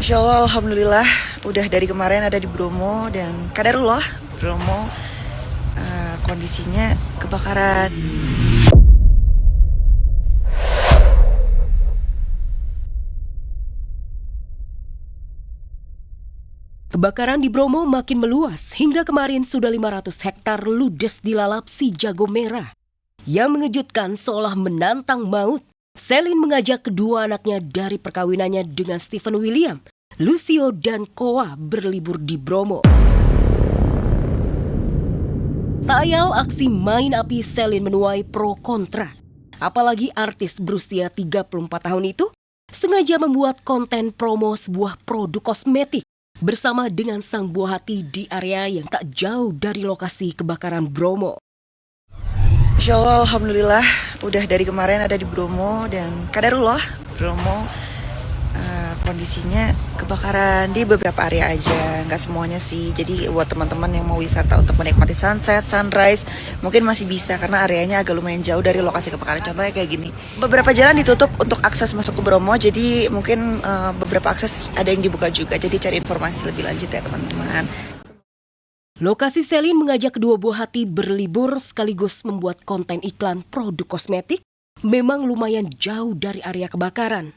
Insya Allah, Alhamdulillah, udah dari kemarin ada di Bromo dan kadarullah Bromo kondisinya kebakaran. Kebakaran di Bromo makin meluas hingga kemarin sudah 500 hektar ludes dilalap si jago merah. Yang mengejutkan seolah menantang maut, Celine mengajak kedua anaknya dari perkawinannya dengan Stephen William, Lucio dan Koa berlibur di Bromo. Tak ayal aksi main api Celine menuai pro kontra. Apalagi artis berusia 34 tahun itu sengaja membuat konten promo sebuah produk kosmetik bersama dengan sang buah hati di area yang tak jauh dari lokasi kebakaran Bromo. Insya Allah, Alhamdulillah, udah dari kemarin ada di Bromo dan kadarullah Bromo kondisinya kebakaran di beberapa area aja, nggak semuanya sih. Jadi buat teman-teman yang mau wisata untuk menikmati sunset, sunrise, mungkin masih bisa karena areanya agak lumayan jauh dari lokasi kebakaran. Contohnya kayak gini, beberapa jalan ditutup untuk akses masuk ke Bromo, jadi mungkin beberapa akses ada yang dibuka juga. Jadi cari informasi lebih lanjut ya teman-teman. Lokasi Celine mengajak kedua buah hati berlibur sekaligus membuat konten iklan produk kosmetik memang lumayan jauh dari area kebakaran.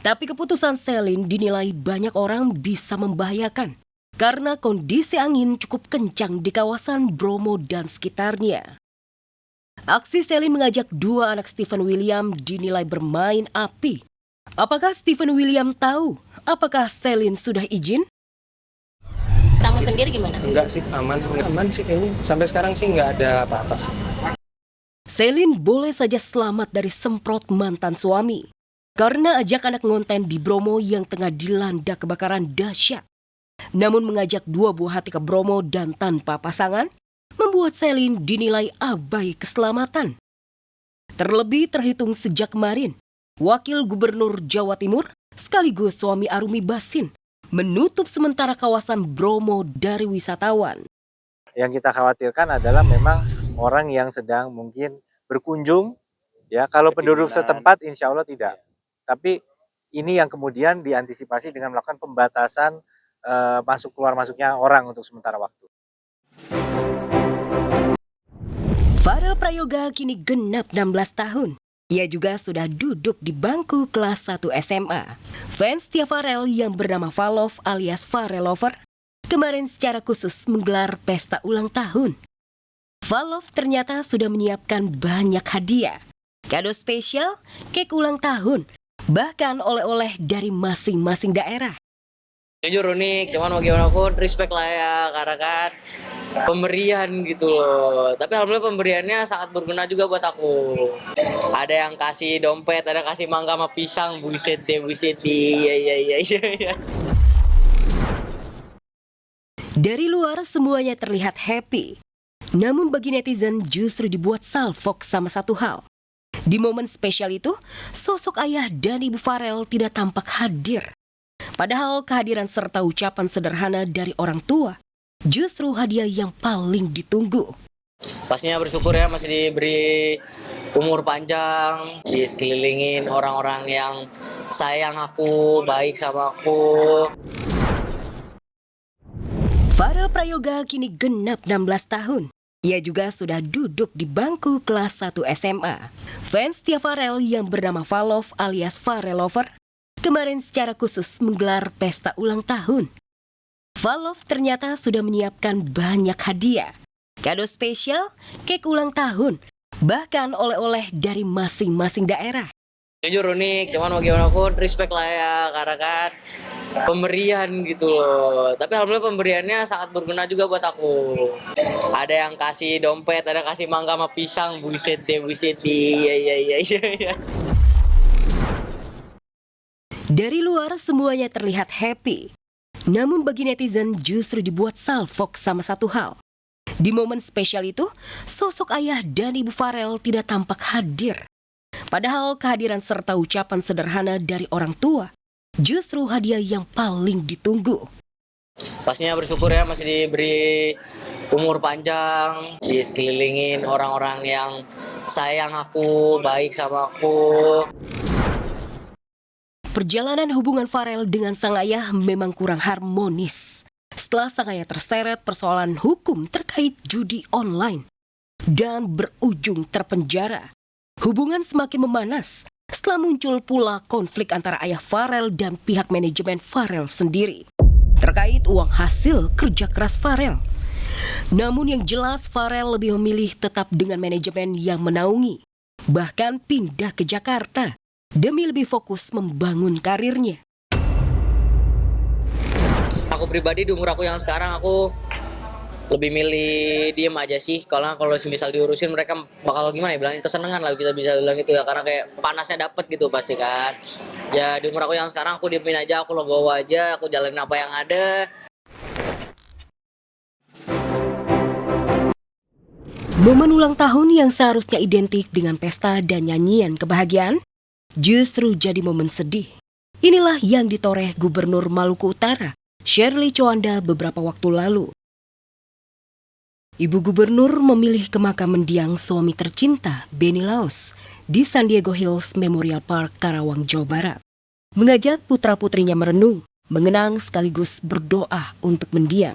Tapi keputusan Celine dinilai banyak orang bisa membahayakan karena kondisi angin cukup kencang di kawasan Bromo dan sekitarnya. Aksi Celine mengajak dua anak Stephen William dinilai bermain api. Apakah Stephen William tahu apakah Celine sudah izin? Kamu sendiri gimana? Enggak sih, aman sih kayaknya. Sampai sekarang sih nggak ada apa-apa sih. Celine boleh saja selamat dari semprot mantan suami karena ajak anak ngonten di Bromo yang tengah dilanda kebakaran dahsyat. Namun mengajak dua buah hati ke Bromo dan tanpa pasangan membuat Celine dinilai abai keselamatan. Terlebih terhitung sejak kemarin, Wakil Gubernur Jawa Timur sekaligus suami Arumi Bachsin menutup sementara kawasan Bromo dari wisatawan. Yang kita khawatirkan adalah memang orang yang sedang mungkin berkunjung, ya kalau penduduk setempat insya Allah tidak. Tapi ini yang kemudian diantisipasi dengan melakukan pembatasan masuk keluar masuknya orang untuk sementara waktu. Farel Prayoga kini genap 16 tahun. Ia juga sudah duduk di bangku kelas 1 SMA. Fans Tia Farel yang bernama Valov alias Farel Lover kemarin secara khusus menggelar pesta ulang tahun. Valov ternyata sudah menyiapkan banyak hadiah. Kado spesial, kek ulang tahun, bahkan oleh-oleh dari masing-masing daerah. Jujur unik, cuman mau gimana aku respect lah ya, karena kan pemberian gitu loh. Tapi alhamdulillah pemberiannya sangat berguna juga buat aku. Ada yang kasih dompet, ada yang kasih mangga sama pisang, buset deh, iya. Dari luar semuanya terlihat happy. Namun bagi netizen justru dibuat salfok sama satu hal. Di momen spesial itu, sosok ayah dan ibu Farel tidak tampak hadir. Padahal kehadiran serta ucapan sederhana dari orang tua justru hadiah yang paling ditunggu. Pastinya bersyukur ya masih diberi umur panjang, disekelilingin orang-orang yang sayang aku, baik sama aku. Farel Prayoga kini genap 16 tahun. Ia juga sudah duduk di bangku kelas 1 SMA. Fans Tia Farel yang bernama Valov alias Farel Lover kemarin secara khusus menggelar pesta ulang tahun. Valov ternyata sudah menyiapkan banyak hadiah. Kado spesial, kek ulang tahun, bahkan oleh-oleh dari masing-masing daerah. Jujur unik, cuman mau gimana aku respect lah ya, karena kan pemberian gitu loh. Tapi alhamdulillah pemberiannya sangat berguna juga buat aku. Ada yang kasih dompet, ada yang kasih mangga sama pisang, buset deh, iya. Dari luar semuanya terlihat happy. Namun bagi netizen justru dibuat salfok sama satu hal. Di momen spesial itu, sosok ayah dan ibu Farel tidak tampak hadir. Padahal kehadiran serta ucapan sederhana dari orang tua justru hadiah yang paling ditunggu. Pastinya bersyukur ya masih diberi umur panjang, disekelilingin orang-orang yang sayang aku, baik sama aku. Perjalanan hubungan Farel dengan sang ayah memang kurang harmonis. Setelah sang ayah terseret persoalan hukum terkait judi online dan berujung terpenjara, hubungan semakin memanas setelah muncul pula konflik antara ayah Farel dan pihak manajemen Farel sendiri terkait uang hasil kerja keras Farel. Namun yang jelas Farel lebih memilih tetap dengan manajemen yang menaungi, bahkan pindah ke Jakarta demi lebih fokus membangun karirnya. Aku pribadi di umur aku yang sekarang aku lebih milih diem aja sih. Kalau misal diurusin mereka bakal gimana ya bilangnya, kesenangan lah kita bisa bilang gitu ya, karena kayak panasnya dapet gitu pasti kan. Ya di umur aku yang sekarang aku diemin aja, aku legowo aja, aku jalanin apa yang ada. Momen ulang tahun yang seharusnya identik dengan pesta dan nyanyian kebahagiaan justru jadi momen sedih. Inilah yang ditoreh Gubernur Maluku Utara, Shirley Chowanda beberapa waktu lalu. Ibu Gubernur memilih ke makam mendiang suami tercinta, Benny Laos, di San Diego Hills Memorial Park, Karawang, Jawa Barat. Mengajak putra-putrinya merenung, mengenang sekaligus berdoa untuk mendiang.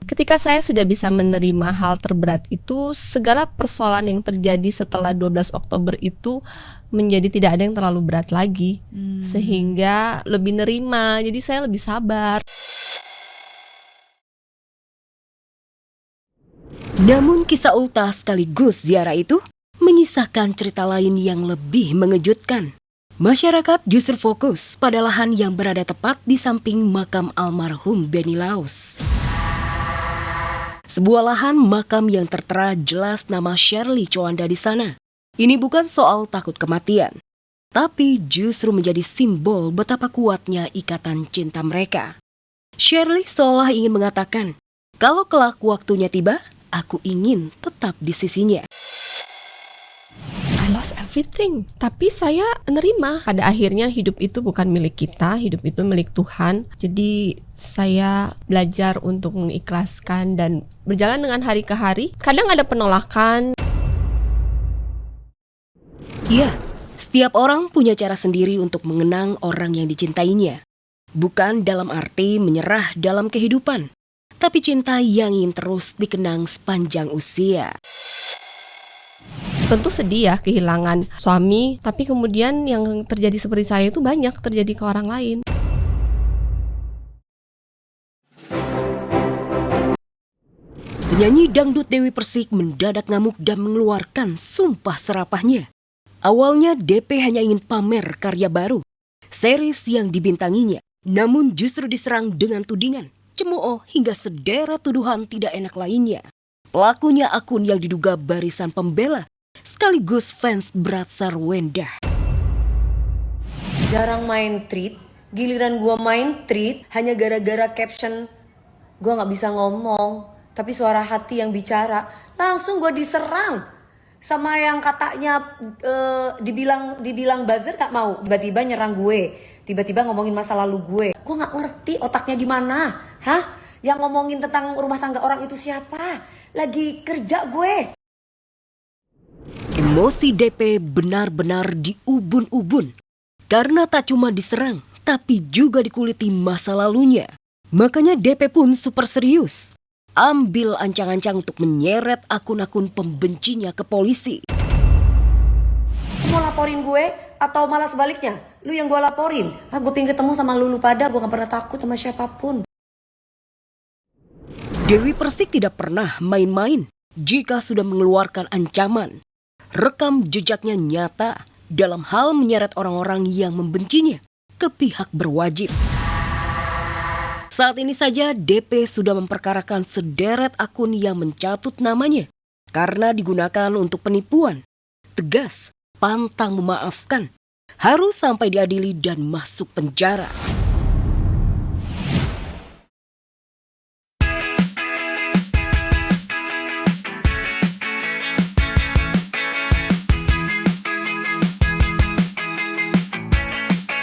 Ketika saya sudah bisa menerima hal terberat itu, segala persoalan yang terjadi setelah 12 Oktober itu menjadi tidak ada yang terlalu berat lagi. Sehingga lebih nerima, jadi saya lebih sabar. Namun kisah ultah sekaligus ziarah itu menyisakan cerita lain yang lebih mengejutkan. Masyarakat justru fokus pada lahan yang berada tepat di samping makam almarhum Benny Laos. Sebuah lahan makam yang tertera jelas nama Shirley Chowanda di sana. Ini bukan soal takut kematian, tapi justru menjadi simbol betapa kuatnya ikatan cinta mereka. Shirley seolah ingin mengatakan, kalau kelak waktunya tiba, aku ingin tetap di sisinya. I lost everything, tapi saya nerima. Pada akhirnya hidup itu bukan milik kita, hidup itu milik Tuhan. Jadi saya belajar untuk mengikhlaskan dan berjalan dengan hari ke hari. Kadang ada penolakan. Ya, setiap orang punya cara sendiri untuk mengenang orang yang dicintainya. Bukan dalam arti menyerah dalam kehidupan, tapi cinta yang ingin terus dikenang sepanjang usia. Tentu sedih ya kehilangan suami, tapi kemudian yang terjadi seperti saya itu banyak terjadi ke orang lain. Penyanyi dangdut Dewi Persik mendadak ngamuk dan mengeluarkan sumpah serapahnya. Awalnya DP hanya ingin pamer karya baru, series yang dibintanginya, namun justru diserang dengan tudingan, cemooh hingga sederet tuduhan tidak enak lainnya. Pelakunya akun yang diduga barisan pembela, sekaligus fans berat Sarwenda. Jarang main treat, giliran gua main treat hanya gara-gara caption gua nggak bisa ngomong, tapi suara hati yang bicara, langsung gua diserang sama yang katanya dibilang buzzer gak mau, tiba-tiba nyerang gue, tiba-tiba ngomongin masa lalu gue. Gua nggak ngerti otaknya di mana, hah? Yang ngomongin tentang rumah tangga orang itu siapa? Lagi kerja gue. Emosi DP benar-benar diubun-ubun. Karena tak cuma diserang, tapi juga dikuliti masa lalunya. Makanya DP pun super serius. Ambil ancang-ancang untuk menyeret akun-akun pembencinya ke polisi. Mau laporin gue atau malah sebaliknya? Lu yang gue laporin. Gue pengen ketemu sama lu pada, gue gak pernah takut sama siapapun. Dewi Persik tidak pernah main-main jika sudah mengeluarkan ancaman. Rekam jejaknya nyata dalam hal menyeret orang-orang yang membencinya ke pihak berwajib. Saat ini saja DP sudah memperkarakan sederet akun yang mencatut namanya karena digunakan untuk penipuan. Tegas, pantang memaafkan, harus sampai diadili dan masuk penjara.